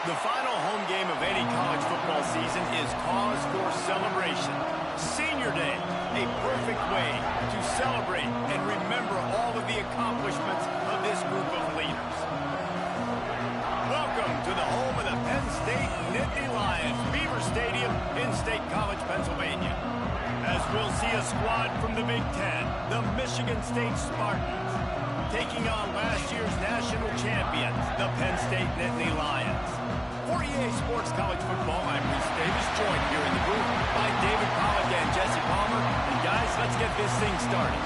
The final home game of any college football season is cause for celebration. Senior Day, a perfect way to celebrate and remember all of the accomplishments of this group of leaders. Welcome to the home of the Penn State Nittany Lions, Beaver Stadium in State College, Pennsylvania. As we'll see a squad from the Big Ten, the Michigan State Spartans, taking on last year's national champions, the Penn State Nittany Lions. For EA Sports College Football, I'm Reese Davis, joined here in the booth by David Pollack and Jesse Palmer. And guys, let's get this thing started.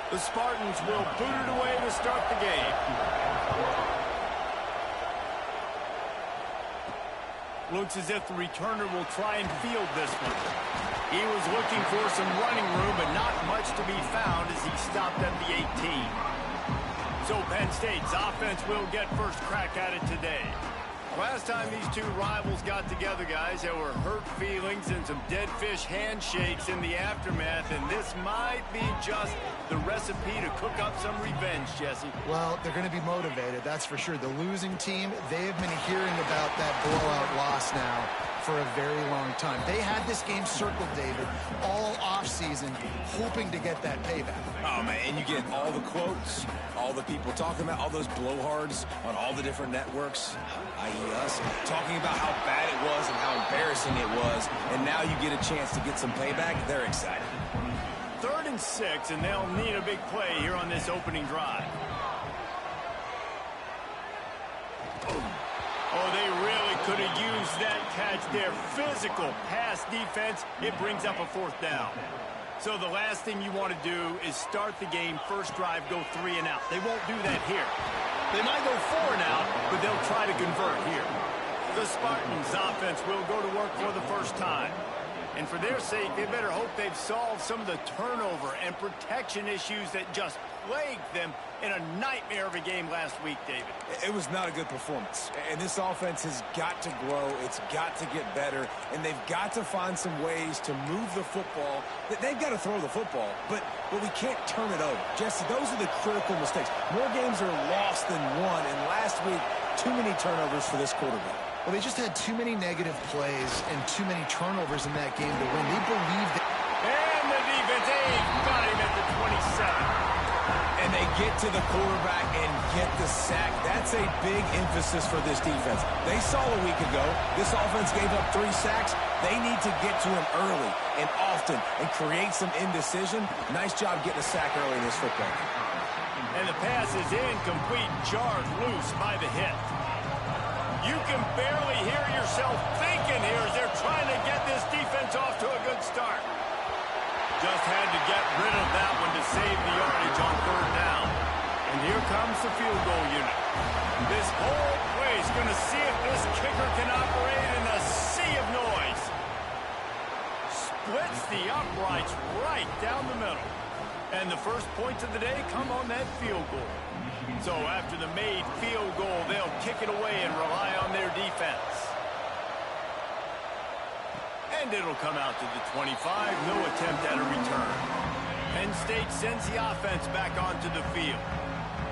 The Spartans will boot it away to start the game. Looks as if the returner will try and field this one. He was looking for some running room, but not much to be found as he stopped at the 18. So Penn State's offense will get first crack at it today. Last time these two rivals got together, guys, there were hurt feelings and some dead fish handshakes in the aftermath, and this might be just the recipe to cook up some revenge, Jesse. Well, they're going to be motivated, that's for sure. The losing team, they have been hearing about that blowout loss now for a very long time. They had this game circled, David, all offseason, hoping to get that payback. Oh, man, and you get all the quotes, all the people talking about, all those blowhards on all the different networks, i.e. us, talking about how bad it was and how embarrassing it was, and now you get a chance to get some payback. They're excited. 3rd and 6, and they'll need a big play here on this opening drive. Oh, they really could have used that catch there. Physical pass defense. It brings up a 4th down. So the last thing you want to do is start the game, first drive, go 3 and out. They won't do that here. They might go 4 and out, but they'll try to convert here. The Spartans' offense will go to work for the first time. And for their sake, they better hope they've solved some of the turnover and protection issues that just plagued them in a nightmare of a game last week, David. It was not a good performance. And this offense has got to grow. It's got to get better. And they've got to find some ways to move the football. They've got to throw the football, but we can't turn it over. Jesse, those are the critical mistakes. More games are lost than won. And last week, too many turnovers for this quarterback. Well, they just had too many negative plays and too many turnovers in that game to win. They believed that. And the defense, got him at the 27. And they get to the quarterback and get the sack. That's a big emphasis for this defense. They saw a week ago, this offense gave up 3 sacks. They need to get to him early and often and create some indecision. Nice job getting a sack early in this football game. And the pass is incomplete, jarred loose by the hit. You can barely hear yourself thinking here as they're trying to get this defense off to a good start. Just had to get rid of that one to save the yardage on 3rd down. And here comes the field goal unit. This whole place going to see if this kicker can operate in a sea of noise. Splits the uprights right down the middle. And the first points of the day come on that field goal. So after the made field goal, they'll kick it away and rely on their defense. And it'll come out to the 25. No attempt at a return. Penn State sends the offense back onto the field.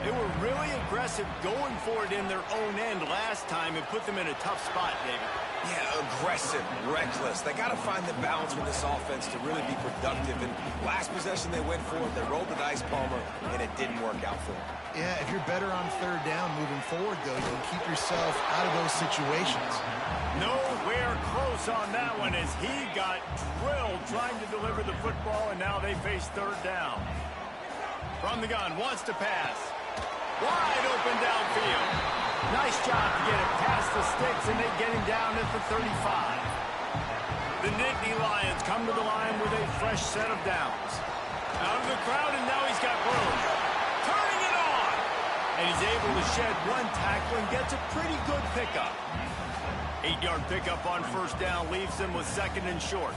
They were really aggressive going for it in their own end last time and put them in a tough spot, David. Yeah, aggressive, reckless. They got to find the balance with this offense to really be productive. And last possession they went for it, they rolled the dice, Palmer, and it didn't work out for them. Yeah, if you're better on 3rd down moving forward, though, you can keep yourself out of those situations. Nowhere close on that one as he got drilled trying to deliver the football, and now they face 3rd down. From the gun, wants to pass. Wide open downfield. Nice job to get it past the sticks, and they get him down at the 35. The Nittany Lions come to the line with a fresh set of downs. Out of the crowd, and now he's got room. Turning it on! And he's able to shed one tackle and gets a pretty good pickup. 8-yard pickup on 1st down leaves him with 2nd and short.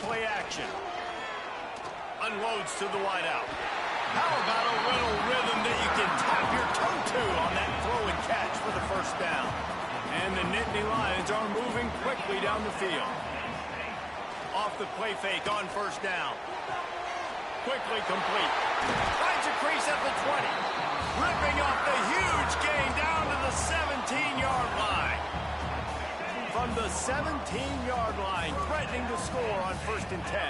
play action. Unloads to the wideout. How about a little rhythm that you can tap your toe to on that throw and catch for the first down? And the Nittany Lions are moving quickly down the field. Off the play fake on first down. Quickly complete. Finds a crease at the 20. Ripping off the huge gain down to the 17-yard line. From the 17-yard line, threatening to score on 1st and 10.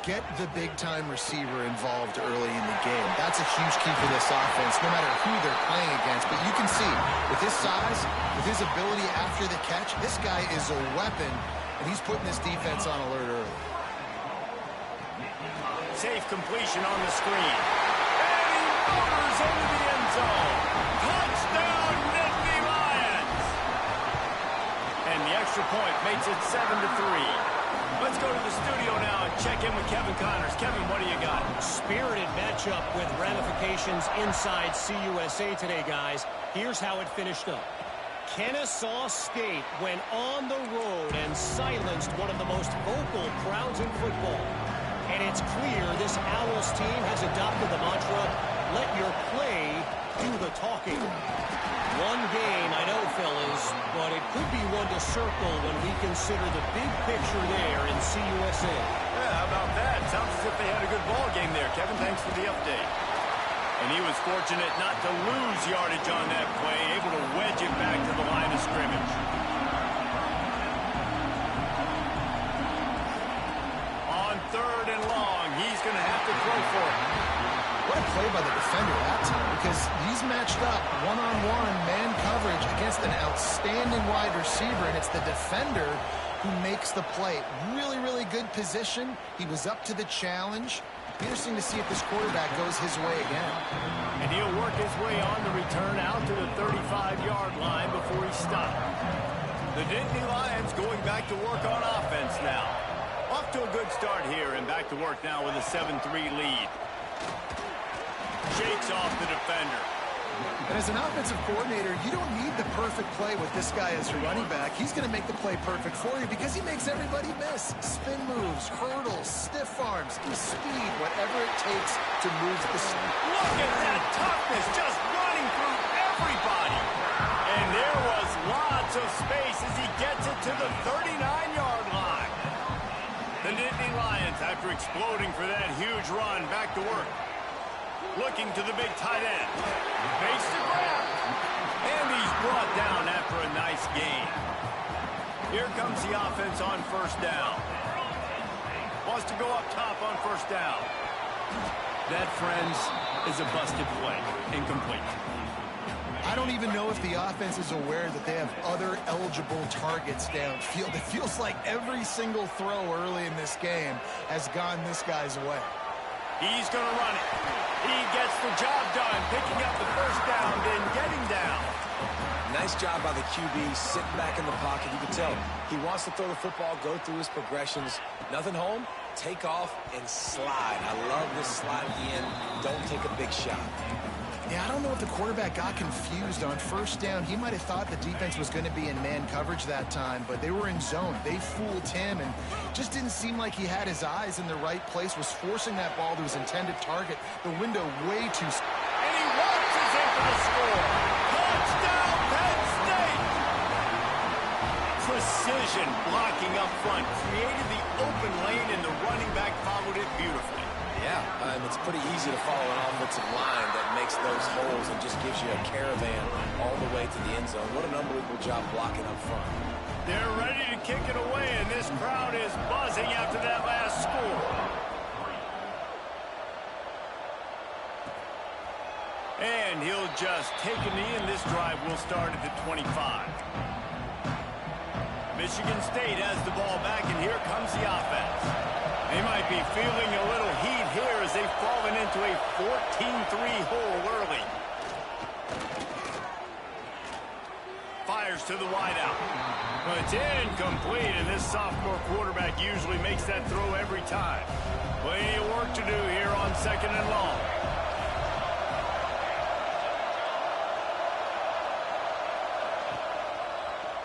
Get the big-time receiver involved early in the game. That's a huge key for this offense, no matter who they're playing against. But you can see, with his size, with his ability after the catch, this guy is a weapon, and he's putting this defense on alert early. Safe completion on the screen. And he motors into the end zone. Touchdown, Nittany Lions! And the extra point makes it 7-3. Let's go to the studio now and check in with Kevin Connors. Kevin, what do you got? Spirited matchup with ramifications inside CUSA today, guys. Here's how it finished up. Kennesaw State went on the road and silenced one of the most vocal crowds in football. And it's clear this Owls team has adopted the mantra, let your play do the talking. One game, I know, fellas, but it could be one to circle when we consider the big picture there in CUSA. Yeah, how about that? Sounds as if they had a good ball game there. Kevin, thanks for the update. And he was fortunate not to lose yardage on that play, able to wedge it back to the line of scrimmage. On 3rd and long, he's going to have to throw for it. What a play by the defender that time, because he's matched up one-on-one man coverage against an outstanding wide receiver, and it's the defender who makes the play. Really, really good position. He was up to the challenge. Interesting to see if this quarterback goes his way again. And he'll work his way on the return out to the 35-yard line before he stopped. The Nittany Lions going back to work on offense now. Off to a good start here and back to work now with a 7-3 lead. Shakes off the defender. And as an offensive coordinator, you don't need the perfect play with this guy as your running back. He's going to make the play perfect for you because he makes everybody miss. Spin moves, hurdles, stiff arms, speed, whatever it takes to move the snap. Look at that toughness, just running through everybody. And there was lots of space as he gets it to the 39-yard line. The Nittany Lions, after exploding for that huge run, back to work. Looking to the big tight end. Makes the grab. And he's brought down after a nice gain. Here comes the offense on 1st down. Wants to go up top on 1st down. That, friends, is a busted play. Incomplete. I don't even know if the offense is aware that they have other eligible targets downfield. It feels like every single throw early in this game has gone this guy's way. He's going to run it. He gets the job done, picking up the 1st down, then getting down. Nice job by the QB, sitting back in the pocket. You can tell he wants to throw the football, go through his progressions. Nothing home, take off, and slide. I love this slide at the end. Don't take a big shot. Yeah, I don't know if the quarterback got confused on 1st down. He might have thought the defense was going to be in man coverage that time, but they were in zone. They fooled him and just didn't seem like he had his eyes in the right place, was forcing that ball to his intended target. The window way too... And he launches in for the score. Touchdown, Penn State! Precision blocking up front, created the open lane, and the running back followed it beautifully. Yeah, it's pretty easy to follow an offensive line that makes those holes and just gives you a caravan all the way to the end zone. What an unbelievable job blocking up front. They're ready to kick it away, and this crowd is buzzing after that last score. And he'll just take a knee, and this drive will start at the 25. Michigan State has the ball back, and here comes the offense. They might be feeling a little heat here as they've fallen into a 14-3 hole early. Fires to the wideout. But it's incomplete, and this sophomore quarterback usually makes that throw every time. Plenty of work to do here on 2nd and long.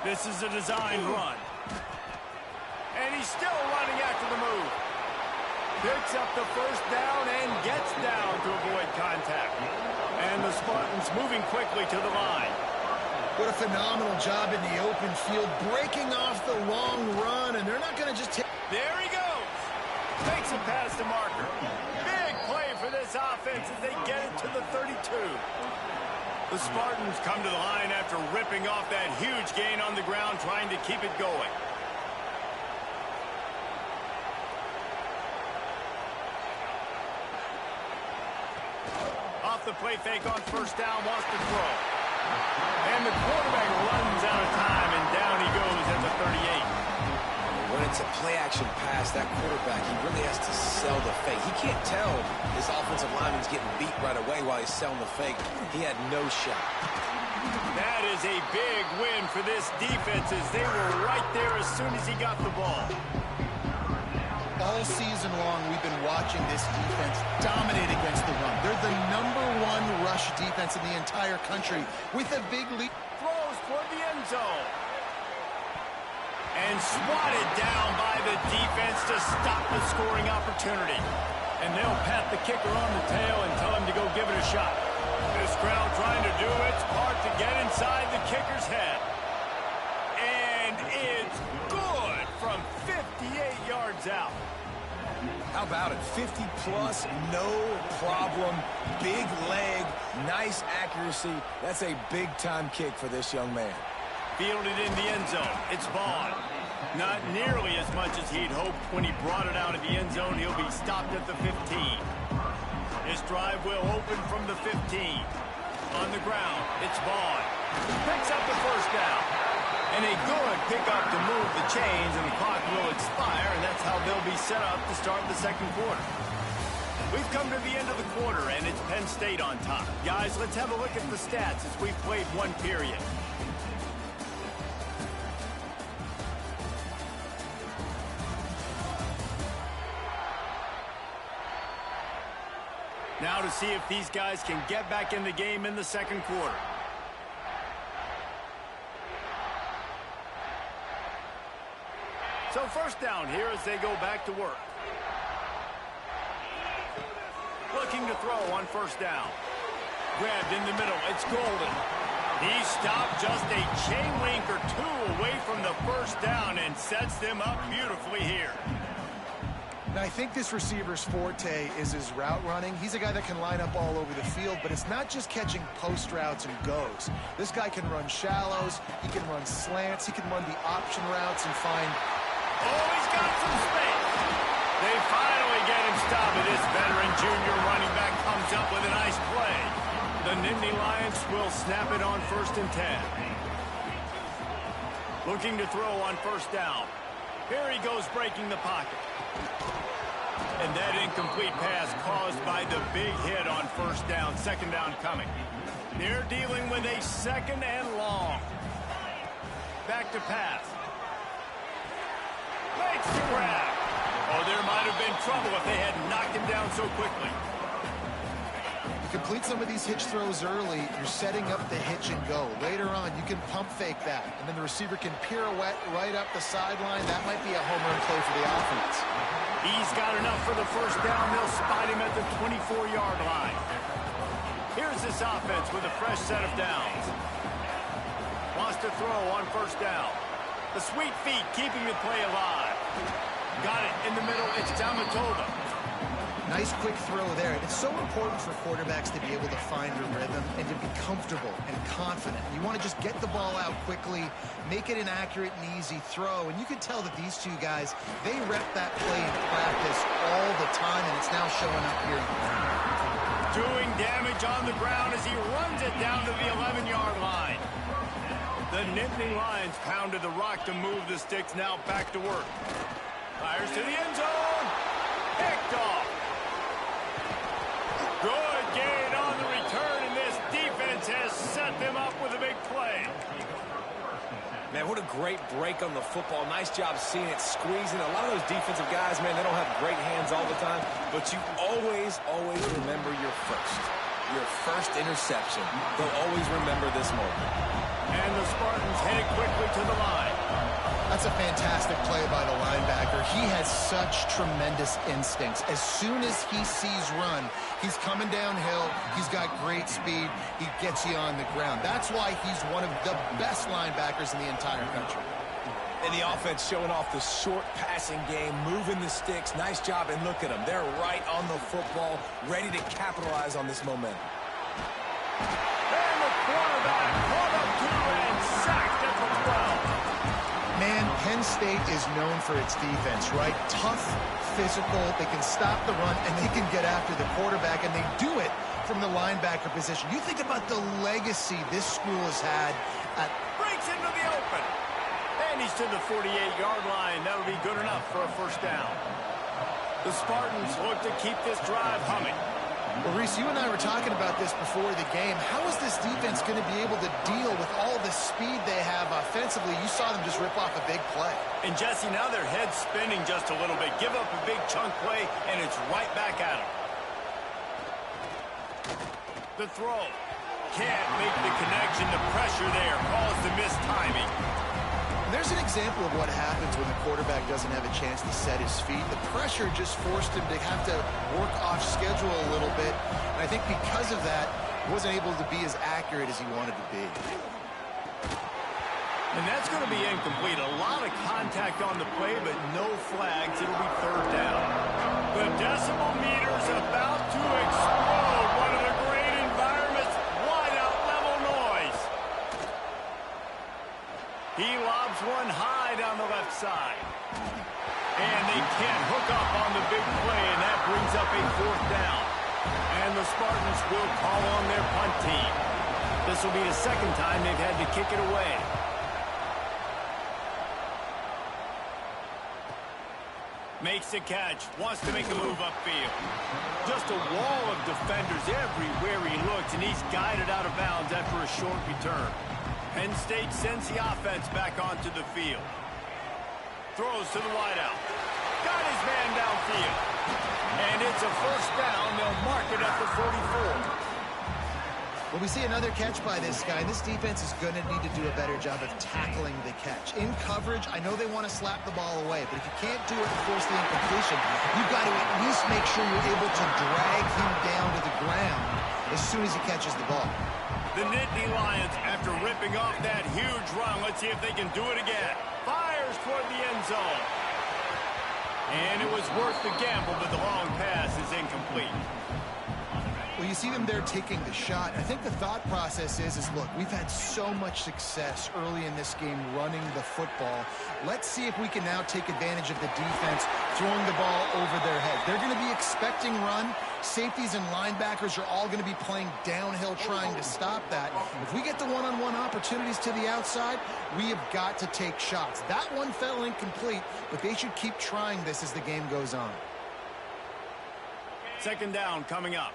This is a designed run. And he He's still running after the move. Picks up the first down and gets down to avoid contact. And the Spartans moving quickly to the line. What a phenomenal job in the open field, breaking off the long run, and they're not going to just take... There he goes. Makes a pass to Marker. Big play for this offense as they get it to the 32. The Spartans come to the line after ripping off that huge gain on the ground, trying to keep it going. Off the play fake on first down, wants to throw. And the quarterback runs out of time, and down he goes at the 38. When it's a play-action pass, that quarterback, he really has to sell the fake. He can't tell his offensive lineman's getting beat right away while he's selling the fake. He had no shot. That is a big win for this defense as they were right there as soon as he got the ball. All season long, we've been watching this defense dominate against the run. They're the #1 rush defense in the entire country with a big lead. Throws toward the end zone. And swatted down by the defense to stop the scoring opportunity. And they'll pat the kicker on the tail and tell him to go give it a shot. This crowd trying to do its part to get inside the kicker's head. And it's good from 58 yards out. How about it? 50-plus, no problem. Big leg, nice accuracy. That's a big-time kick for this young man. Fielded in the end zone. It's Vaughn. Not nearly as much as he'd hoped when he brought it out of the end zone. He'll be stopped at the 15. This drive will open from the 15. On the ground, it's Vaughn. Picks up the first down. And a good pickup to move the chains, and the clock will expire, and that's how they'll be set up to start the second quarter. We've come to the end of the quarter, and it's Penn State on top. Guys, let's have a look at the stats as we've played one period. Now to see if these guys can get back in the game in the second quarter. So first down here as they go back to work. Looking to throw on first down. Grabbed in the middle. It's Golden. He stopped just a chain link or two away from the first down and sets them up beautifully here. Now, I think this receiver's forte is his route running. He's a guy that can line up all over the field, but it's not just catching post routes and goes. This guy can run shallows, he can run slants, he can run the option routes and find... Oh, he's got some space. They finally get him stopped. This veteran junior running back comes up with a nice play. The Nittany Lions will snap it on 1st and 10. Looking to throw on first down. Here he goes breaking the pocket. And that incomplete pass caused by the big hit on first down. Second down coming. They're dealing with a second and long. Back to pass. Makes the grab. Oh, there might have been trouble if they had knocked him down so quickly. You complete some of these hitch throws early, you're setting up the hitch and go. Later on, you can pump fake that, and then the receiver can pirouette right up the sideline. That might be a home run play for the offense. He's got enough for the first down. They'll spot him at the 24-yard line. Here's this offense with a fresh set of downs. Wants to throw on first down. The sweet feet keeping the play alive. Got it in the middle. It's Tamatola. Nice quick throw there. It's so important for quarterbacks to be able to find a rhythm and to be comfortable and confident. You want to just get the ball out quickly, make it an accurate and easy throw. And you can tell that these two guys, they rep that play in practice all the time, and it's now showing up here in the game. Doing damage on the ground as he runs it down to the 11-yard line. The Nittany Lions pounded the rock to move the sticks. Now back to work. Fires to the end zone. Picked off. Good gain on the return, and this defense has set them up with a big play. Man, what a great break on the football. Nice job seeing it, squeezing. A lot of those defensive guys, man, they don't have great hands all the time, but you always remember your first interception. They'll always remember this moment. And the Spartans headed quickly to the line. That's a fantastic play by the linebacker. He has such tremendous instincts. As soon as he sees run, he's coming downhill. He's got great speed. He gets you on the ground. That's why he's one of the best linebackers in the entire country. And the offense showing off the short passing game, moving the sticks. Nice job, and look at them. They're right on the football, ready to capitalize on this momentum. And the quarterback caught up to and sacked at the 12. Man, Penn State is known for its defense, right? Tough, physical, they can stop the run, and they can get after the quarterback, and they do it from the linebacker position. You think about the legacy this school has had at... Breaks into the open. And he's to the 48-yard line. That'll be good enough for a first down. The Spartans look to keep this drive humming. Well, Reese, you and I were talking about this before the game. How is this defense going to be able to deal with all the speed they have offensively? You saw them just rip off a big play. And, Jesse, now their head's spinning just a little bit. Give up a big chunk play, and it's right back at them. The throw. Can't make the connection. The pressure there caused the missed timing. There's an example of what happens when the quarterback doesn't have a chance to set his feet. The pressure just forced him to have to work off schedule a little bit. And I think because of that, he wasn't able to be as accurate as he wanted to be. And that's going to be incomplete. A lot of contact on the play, but no flags. It'll be third down. The decibel meter's about to explode. One of the great environments. Wide out level noise. He lobs one high down the left side. And they can't hook up on the big play, and that brings up a fourth down. And the Spartans will call on their punt team. This will be the second time they've had to kick it away. Makes the catch, wants to make a move upfield. Just a wall of defenders everywhere he looks, and he's guided out of bounds after a short return. Penn State sends the offense back onto the field. Throws to the wideout. Got his man downfield. And it's a first down. They'll mark it at the 44. Well, we see another catch by this guy. This defense is going to need to do a better job of tackling the catch. In coverage, I know they want to slap the ball away, but if you can't do it and force the incompletion, you've got to at least make sure you're able to drag him down to the ground as soon as he catches the ball. The Nittany Lions, after ripping off that huge run, let's see if they can do it again. Fires toward the end zone. And it was worth the gamble, but the long pass is incomplete. Well, you see them there taking the shot. I think the thought process is look, we've had so much success early in this game running the football. Let's see if we can now take advantage of the defense throwing the ball over their head. They're going to be expecting run. Safeties and linebackers are all going to be playing downhill trying to stop that. If we get the one-on-one opportunities to the outside, we have got to take shots. That one fell incomplete, but they should keep trying this as the game goes on. Second down coming up.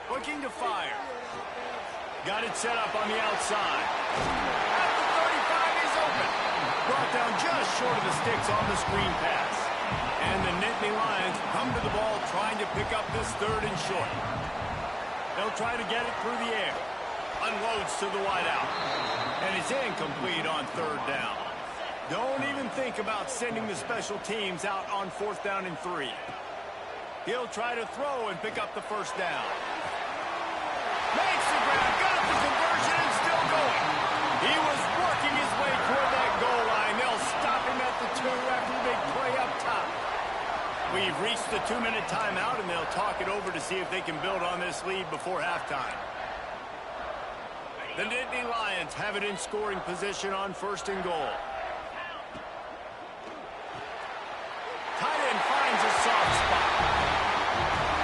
Looking to fire. Got it set up on the outside. At the 35, he's open. Brought down just short of the sticks on the screen pass. And the Nittany Lions come to the ball trying to pick up this third and short. They'll try to get it through the air. Unloads to the wideout. And it's incomplete on third down. Don't even think about sending the special teams out on fourth down and 3. He'll try to throw and pick up the first down. Makes the grab, got the conversion, and still going. He was working his way toward that goal line. They'll stop him at the 2 after the big play up top. We've reached the 2-minute timeout, and they'll talk it over to see if they can build on this lead before halftime. The Nittany Lions have it in scoring position on first and goal. Tight end finds a soft spot.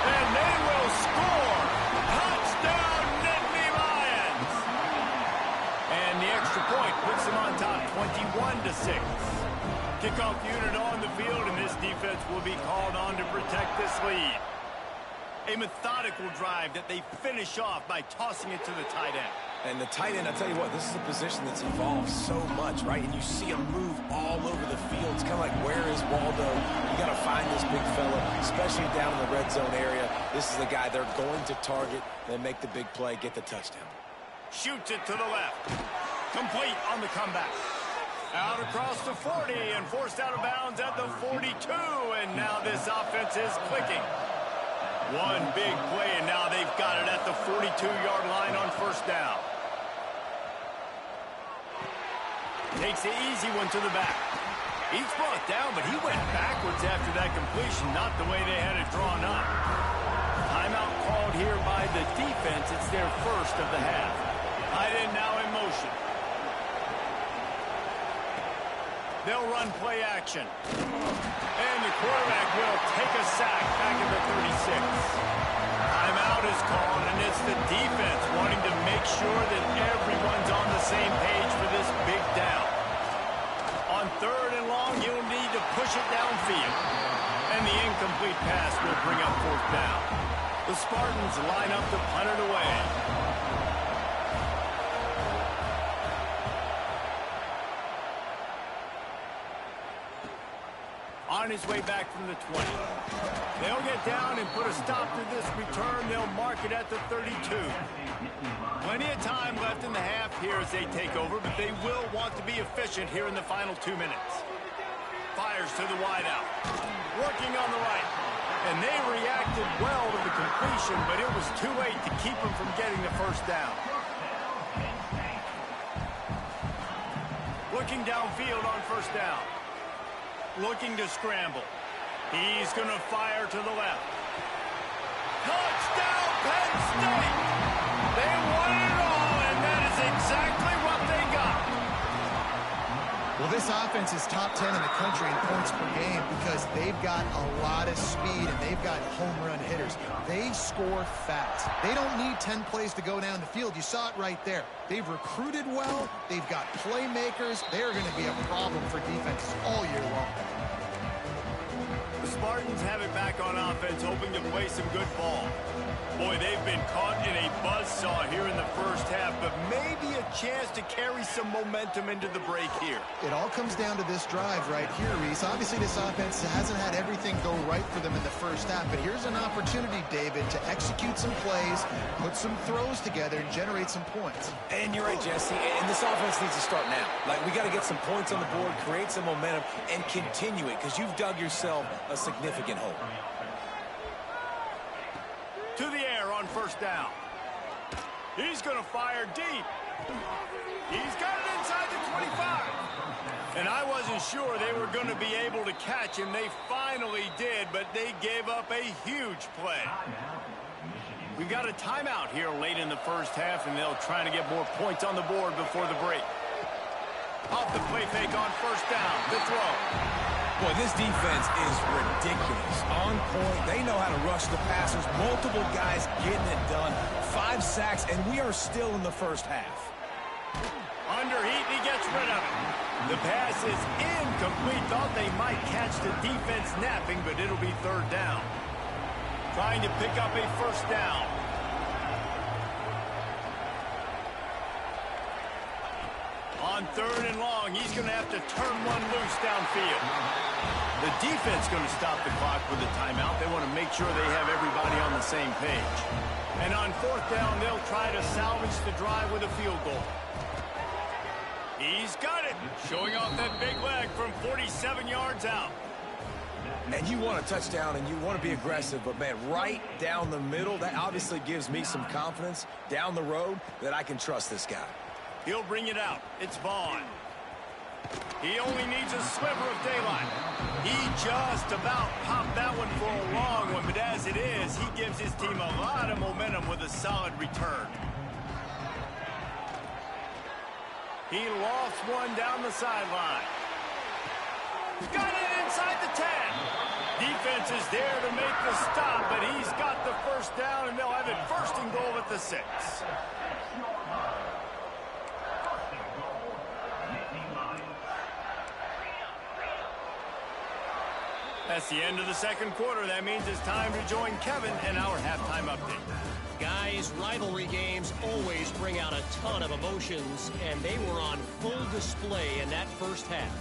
And they will score. Touchdown, Nittany Lions. And the extra point puts them on top 21-6. Kickoff unit on the field, and this defense will be called on to protect this lead. A methodical drive that they finish off by tossing it to the tight end. And the tight end, I tell you what, this is a position that's evolved so much, right? And you see him move all over the field. It's kind of like, where is Waldo? You got to find this big fella, especially down in the red zone area. This is the guy they're going to target and make the big play, get the touchdown. Shoots it to the left. Complete on the comeback. Out across the 40 and forced out of bounds at the 42. And now this offense is clicking. One big play, and now they've got it at the 42-yard line on first down. Takes the easy one to the back. He's brought down, but he went backwards after that completion, not the way they had it drawn up. Timeout called here by the defense. It's their first of the half. Tight end now in motion. They'll run play action. And the quarterback will take a sack back at the 36. Timeout is called, and it's the defense wanting to make sure that everyone's on the same page for this big down. On third and long, you'll need to push it downfield. And the incomplete pass will bring up fourth down. The Spartans line up to punt it away. On his way back from the 20. They'll get down and put a stop to this return. They'll mark it at the 32. Plenty of time left in the half here as they take over, but they will want to be efficient here in the final 2 minutes. Fires to the wideout. Working on the right. And they reacted well to the completion, but it was too late to keep them from getting the first down. Looking downfield on first down. Looking to scramble. He's going to fire to the left. Touchdown, Penn State! They won it all, and that is exactly what they got. Well, this offense is top 10 in the country in points per game because they've got a lot of speed and they've got home run hitters. They score fast. They don't need 10 plays to go down the field. You saw it right there. They've recruited well. They've got playmakers. They're going to be a problem for defenses all year long. The Spartans have it back on offense, hoping to play some good ball. Boy, they've been caught in a buzzsaw here in the first half, but maybe a chance to carry some momentum into the break here. It all comes down to this drive right here, Reese. Obviously, this offense hasn't had everything go right for them in the first half, but here's an opportunity, David, to execute some plays, put some throws together, and generate some points. And you're right, Jesse, and this offense needs to start now. Like, we got to get some points on the board, create some momentum, and continue it, because you've dug yourself a significant hole. To the air on first down. He's going to fire deep. He's got it inside the 25. And I wasn't sure they were going to be able to catch him. They finally did, but they gave up a huge play. We've got a timeout here late in the first half, and they'll try to get more points on the board before the break. Off the play fake on first down. The throw. Boy, this defense is ridiculous. On point. They know how to rush the passers. Multiple guys getting it done. 5 sacks, and we are still in the first half. Under heat, he gets rid of it. The pass is incomplete. Thought they might catch the defense napping, but it'll be third down. Trying to pick up a first down. On third and long, he's going to have to turn one loose downfield. The defense going to stop the clock with a timeout. They want to make sure they have everybody on the same page. And on fourth down, they'll try to salvage the drive with a field goal. He's got it, showing off that big leg from 47 yards out. And you want a touchdown and you want to be aggressive, but, man, right down the middle, that obviously gives me some confidence down the road that I can trust this guy. He'll bring it out. It's Vaughn. He only needs a sliver of daylight. He just about popped that one for a long one, but as it is, he gives his team a lot of momentum with a solid return. He lofts one down the sideline. Got it inside the 10. Defense is there to make the stop, but he's got the first down, and they'll have it first and goal at the 6. That's the end of the second quarter. That means it's time to join Kevin in our halftime update. Guys, rivalry games always bring out a ton of emotions, and they were on full display in that first half.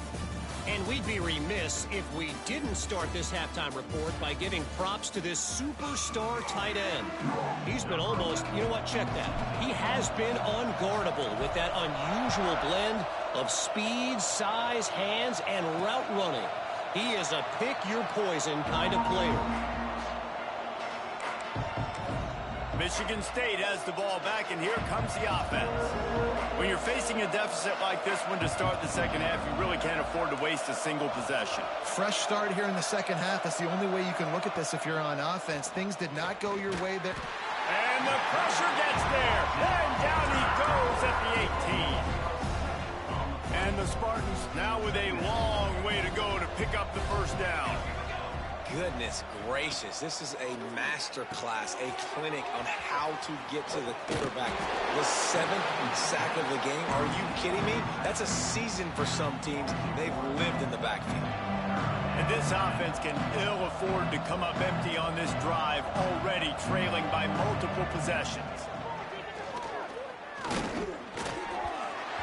And we'd be remiss if we didn't start this halftime report by giving props to this superstar tight end. He's been almost, you know what, check that. He has been unguardable with that unusual blend of speed, size, hands, and route running. He is a pick-your-poison kind of player. Michigan State has the ball back, and here comes the offense. When you're facing a deficit like this one to start the second half, you really can't afford to waste a single possession. Fresh start here in the second half. That's the only way you can look at this if you're on offense. Things did not go your way there. And the pressure gets there. And down he goes at the 18. And the Spartans now with a long way to go to pick up the first down. Goodness gracious, this is a master class, a clinic on how to get to the quarterback. The 7th sack of the game, are you kidding me? That's a season for some teams. They've lived in the backfield. And this offense can ill afford to come up empty on this drive, already trailing by multiple possessions.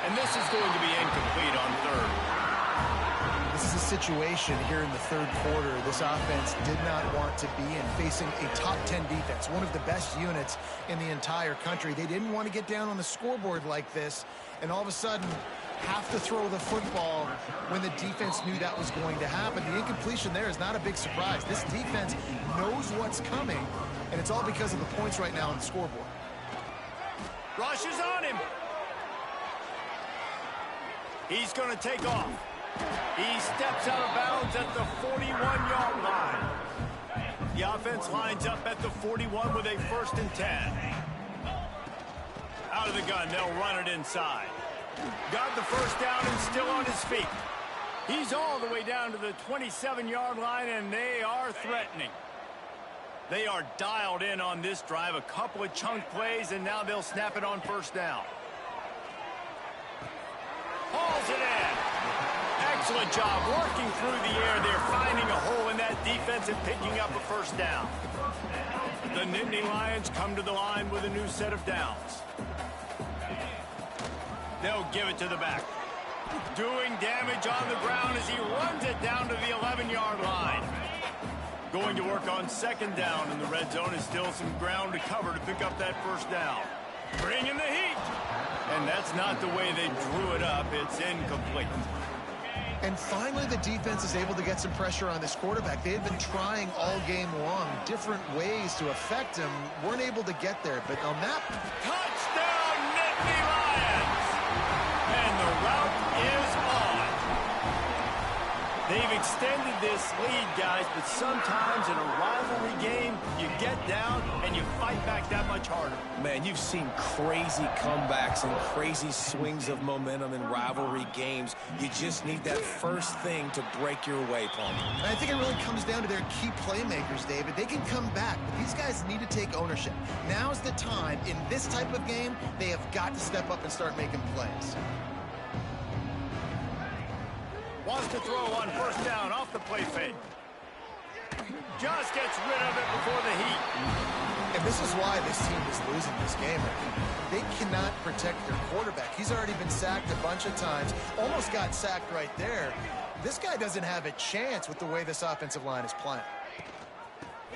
And this is going to be incomplete on third. This is a situation here in the third quarter this offense did not want to be in, facing a top 10 defense, one of the best units in the entire country. They didn't want to get down on the scoreboard like this and all of a sudden have to throw the football when the defense knew that was going to happen. The incompletion there is not a big surprise. This defense knows what's coming, and it's all because of the points right now on the scoreboard. Rush is on him. He's going to take off. He steps out of bounds at the 41-yard line. The offense lines up at the 41 with a 1st and 10. Out of the gun, they'll run it inside. Got the first down and still on his feet. He's all the way down to the 27-yard line, and they are threatening. They are dialed in on this drive. A couple of chunk plays, and now they'll snap it on first down. Hauls it in. Excellent job working through the air. They're finding a hole in that defense and picking up a first down. The Nittany Lions come to the line with a new set of downs. They'll give it to the back. Doing damage on the ground as he runs it down to the 11-yard line. Going to work on second down in the red zone is still some ground to cover to pick up that first down. Bringing the heat. And that's not the way they drew it up. It's incomplete. And finally, the defense is able to get some pressure on this quarterback. They had been trying all game long, different ways to affect him. Weren't able to get there, but on that... Touchdown, Nittany Lions! And the route is on. They've extended this lead, guys, but sometimes in a rivalry game, you get down and you fight back that much harder. Man, you've seen crazy comebacks and crazy swings of momentum in rivalry games. You just need that first thing to break your way, Paul. And I think it really comes down to their key playmakers, David. They can come back, but these guys need to take ownership. Now's the time. In this type of game, they have got to step up and start making plays. Wants to throw on first down off the play fake. Just gets rid of it before the heat. And this is why this team is losing this game. They cannot protect their quarterback. He's already been sacked a bunch of times. Almost got sacked right there. This guy doesn't have a chance with the way this offensive line is playing.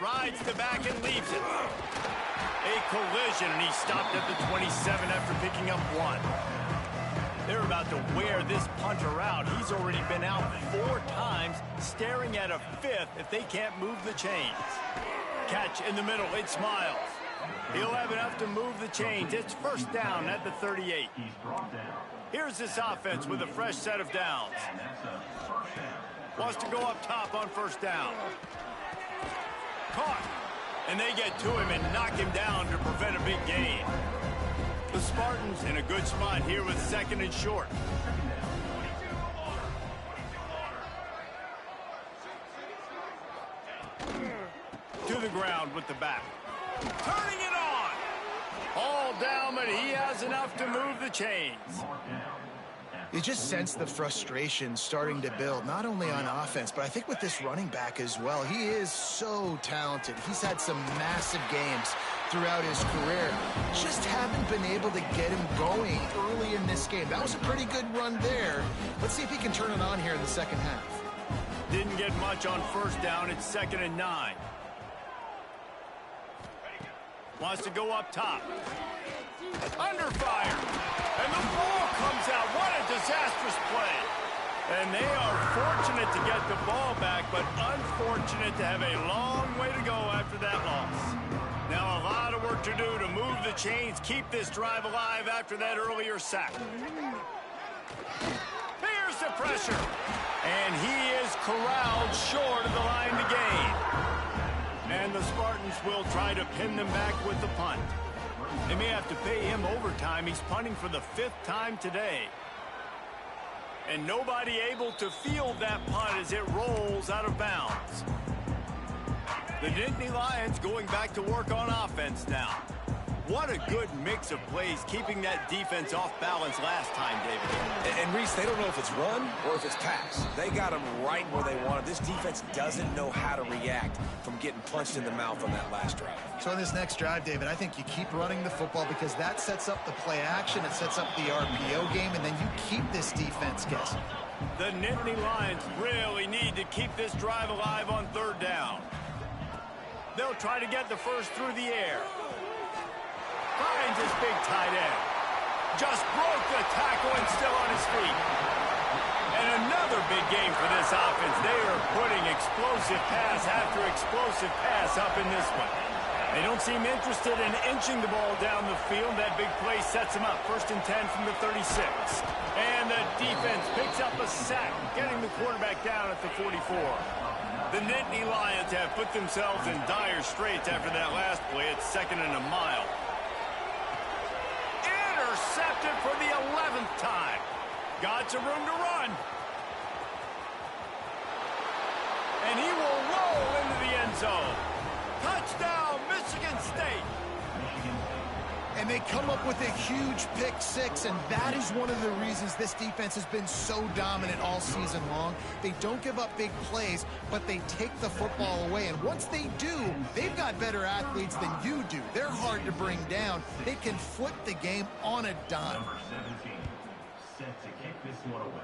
Rides the back and leaves it. A collision, and he stopped at the 27 after picking up one. They're about to wear this punter out. He's already been out 4 times, staring at a 5th if they can't move the chains. Catch in the middle, it Smiles. He'll have enough to move the chains. It's first down at the 38. Here's this offense with a fresh set of downs. Wants to go up top on first down. Caught. And they get to him and knock him down to prevent a big gain. The Spartans in a good spot here with 2nd and short. To the ground with the back. Turning it on. All down, but he has enough to move the chains. You just sense the frustration starting to build, not only on offense, but I think with this running back as well. He is so talented. He's had some massive games throughout his career. Just haven't been able to get him going early in this game. That was a pretty good run there. Let's see if he can turn it on here in the second half. Didn't get much on first down. It's 2nd and 9. Wants to go up top. Under fire. And the ball comes out. What a disastrous play. And they are fortunate to get the ball back, but unfortunate to have a long way to go after that loss. Now a lot of work to do to move the chains, keep this drive alive after that earlier sack. Here's the pressure. And he is corralled short of the line to gain. And the Spartans will try to pin them back with the punt. They may have to pay him overtime. He's punting for the 5th time today. And nobody able to field that punt as it rolls out of bounds. The Nittany Lions going back to work on offense now. What a good mix of plays, keeping that defense off balance last time, David. And Reese, they don't know if it's run or if it's pass. They got them right where they want it. This defense doesn't know how to react from getting punched in the mouth on that last drive. So on this next drive, David, I think you keep running the football because that sets up the play action, it sets up the RPO game, and then you keep this defense guessing. The Nittany Lions really need to keep this drive alive on 3rd down. They'll try to get the first through the air. Finds his big tight end. Just broke the tackle and still on his feet. And another big game for this offense. They are putting explosive pass after explosive pass up in this one. They don't seem interested in inching the ball down the field. That big play sets them up. 1st and 10 from the 36. And the defense picks up a sack, getting the quarterback down at the 44. The Nittany Lions have put themselves in dire straits after that last play. It's 2nd and a mile. Intercepted for the 11th time. Got some room to run. And he will roll into the end zone. Touchdown, Michigan State. And they come up with a huge pick six, and that is one of the reasons this defense has been so dominant all season long. They don't give up big plays, but they take the football away. And once they do, they've got better athletes than you do. They're hard to bring down. They can flip the game on a dime. Number 17, set to kick this one away.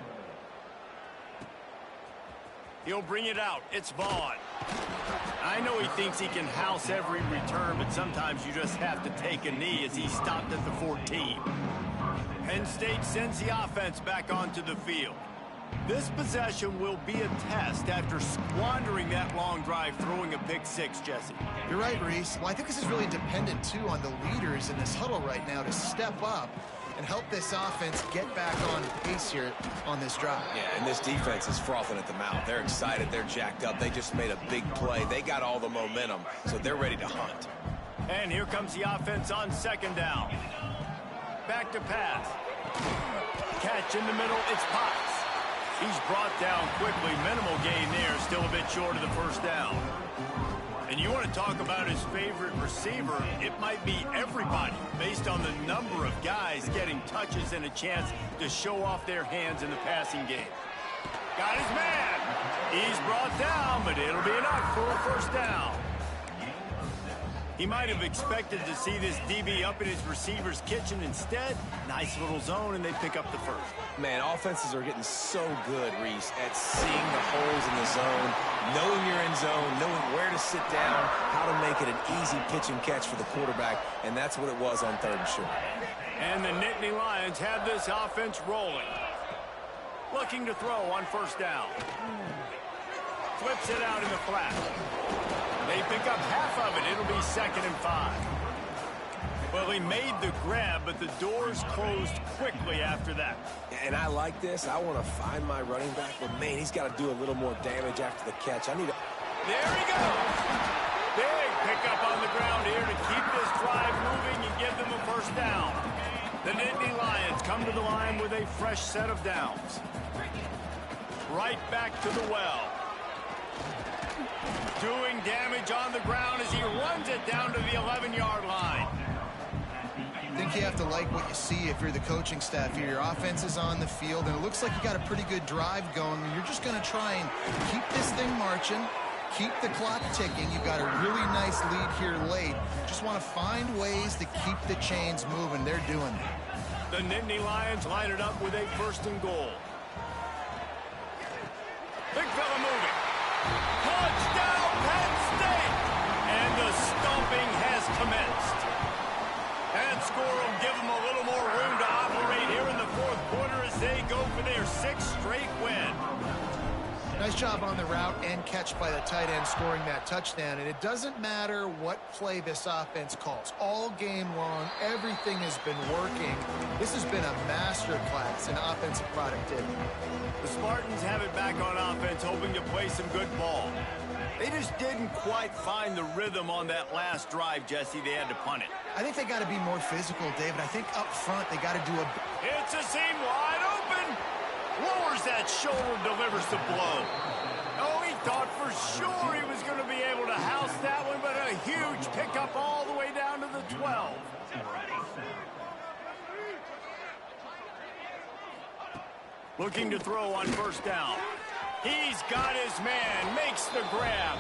He'll bring it out. It's Vaughn. I know he thinks he can house every return, but sometimes you just have to take a knee as he stopped at the 14. Penn State sends the offense back onto the field. This possession will be a test after squandering that long drive, throwing a pick six, Jesse. You're right, Reese. Well, I think this is really dependent, too, on the leaders in this huddle right now to step up and help this offense get back on pace here on this drive. Yeah, and this defense is frothing at the mouth. They're excited. They're jacked up. They just made a big play. They got all the momentum, so they're ready to hunt. And here comes the offense on 2nd down. Back to pass. Catch in the middle. It's Potts. He's brought down quickly. Minimal gain there. Still a bit short of the 1st down. And you want to talk about his favorite receiver, it might be everybody based on the number of guys getting touches and a chance to show off their hands in the passing game. Got his man. He's brought down, but it'll be enough for a 1st down. He might have expected to see this DB up in his receiver's kitchen. Instead, nice little zone, and they pick up the 1st. Man, offenses are getting so good, Reese, at seeing the holes in the zone, knowing you're in zone, knowing where to sit down, how to make it an easy pitch and catch for the quarterback, and that's what it was on 3rd and short. And the Nittany Lions have this offense rolling. Looking to throw on 1st down. Flips it out in the flat. They pick up half of it. It'll be 2nd and 5. Well, he made the grab, but the doors closed quickly after that. And I like this. I want to find my running back, but, man, he's got to do a little more damage after the catch. I need to... There he goes. Big pickup on the ground here to keep this drive moving and give them a 1st down. The Nittany Lions come to the line with a fresh set of downs. Right back to the well. Doing damage on the ground as he runs it down to the 11-yard line. I think you have to like what you see if you're the coaching staff here. Your offense is on the field, and it looks like you got a pretty good drive going. You're just going to try and keep this thing marching, keep the clock ticking. You've got a really nice lead here late. Just want to find ways to keep the chains moving. They're doing that. The Nittany Lions line it up with a 1st and goal. Big fella moving. Touchdown, Penn State! And the stomping has commenced. And score will give them a little more room to operate here in the 4th quarter as they go for their 6th straight win. Nice job on the route and catch by the tight end scoring that touchdown. And it doesn't matter what play this offense calls. All game long, everything has been working. This has been a masterclass in offensive productivity. The Spartans have it back on offense, hoping to play some good ball. They just didn't quite find the rhythm on that last drive, Jesse. They had to punt it. I think they got to be more physical, David. I think up front they got to do a... It's a seam wide open. Lowers that shoulder, delivers the blow. Oh, he thought for sure he was going to be able to house that one, but a huge pickup all the way down to the 12. Looking to throw on 1st down. He's got his man, makes the grab.